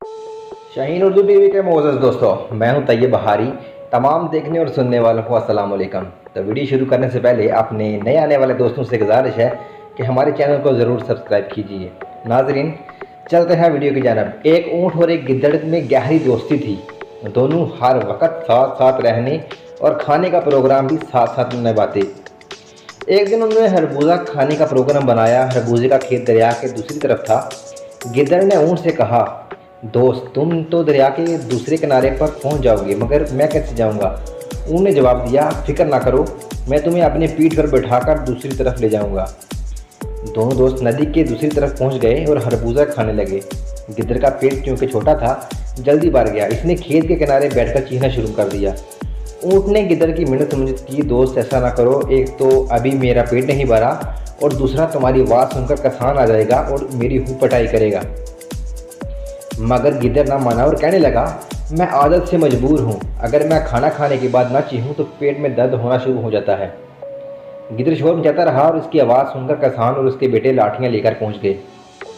Shaheen Urdu TV के मोअज़्ज़ज़ दोस्तों, मैं हूं तैयब बहारी। तमाम देखने और सुनने वालों को अस्सलाम वालेकुम। तो वीडियो शुरू करने से पहले अपने नए आने वाले दोस्तों से गुजारिश है कि हमारे चैनल को ज़रूर सब्सक्राइब कीजिए। नाज़रीन, चलते हैं वीडियो की जानब। एक ऊँट और एक गिद्दड़ में गहरी दोस्ती थी। दोनों हर वक्त साथ साथ रहने और खाने का प्रोग्राम भी साथ साथ निभाते। एक दिन उन्होंने खरबूजा खाने का प्रोग्राम बनाया। खरबूजे का खेत दरिया के दूसरी तरफ था। गिद्दड़ ने ऊँट से कहा, दोस्त, तुम तो दरिया के दूसरे किनारे पर पहुंच जाओगे, मगर मैं कैसे जाऊंगा? ऊँट ने जवाब दिया, फिक्र ना करो, मैं तुम्हें अपनी पीठ पर बैठाकर दूसरी तरफ ले जाऊंगा। दोनों दोस्त नदी के दूसरी तरफ पहुंच गए और खरबूजा खाने लगे। गिद्दड़ का पेट क्योंकि छोटा था, जल्दी भर गया। इसने खेत के किनारे बैठकर चीखना शुरू कर दिया। ऊँट ने गिद्दड़ की मिन्नत समझ की, दोस्त ऐसा ना करो, एक तो अभी मेरा पेट नहीं भरा और दूसरा तुम्हारी आवाज़ सुनकर किसान आ जाएगा और मेरी हूँ पटाई करेगा। मगर गिद्दड़ ना माना और कहने लगा, मैं आदत से मजबूर हूँ, अगर मैं खाना खाने के बाद ना चीखूँ तो पेट में दर्द होना शुरू हो जाता है। गिद्दड़ शोर मचाता रहा और उसकी आवाज़ सुनकर किसान और उसके बेटे लाठियाँ लेकर पहुँच गए।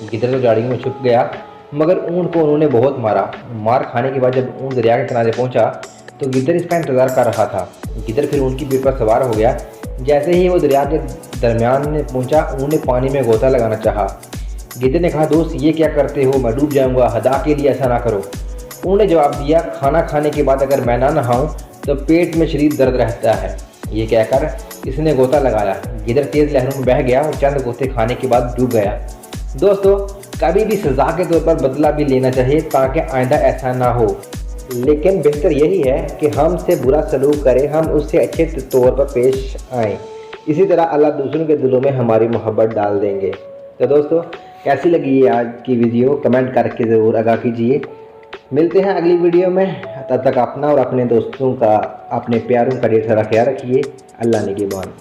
गिद्दड़ तो गाड़ियों में छुप गया, मगर ऊँट को उन्होंने बहुत मारा। मार खाने के बाद जब ऊँट दरिया के किनारे पहुँचा तो गिद्दड़ इसका इंतज़ार कर रहा था। गिद्दड़ फिर ऊँट की पीठ पर सवार हो गया। जैसे ही वो दरिया के दरमियान में पहुँचा, ऊँट ने पानी में गोता लगाना चाहा। गिद्दड़ ने कहा, दोस्त, ये क्या करते हो, मैं डूब जाऊंगा, खुदा के लिए ऐसा ना करो। ऊँट ने जवाब दिया, खाना खाने के बाद अगर मैं ना नहाऊं तो पेट में शदीद दर्द रहता है। ये कहकर इसने गोता लगाया। गिद्दड़ तेज़ लहरों में बह गया और चंद गोते खाने के बाद डूब गया। दोस्तों, कभी भी सज़ा के तौर पर बदला भी लेना चाहिए ताकि आइंदा ऐसा ना हो, लेकिन बेहतर यही है कि हमसे बुरा सलूक करें, हम उससे अच्छे तौर पर पेश आएँ। इसी तरह अल्लाह दूसरों के दिलों में हमारी मोहब्बत डाल देंगे। तो दोस्तों, कैसी लगी ये आज की वीडियो, कमेंट करके ज़रूर आगाह कीजिए। मिलते हैं अगली वीडियो में। तब तक अपना और अपने दोस्तों का, अपने प्यारों का ढेर सारा ख्याल रखिए। अल्लाह निगहबान।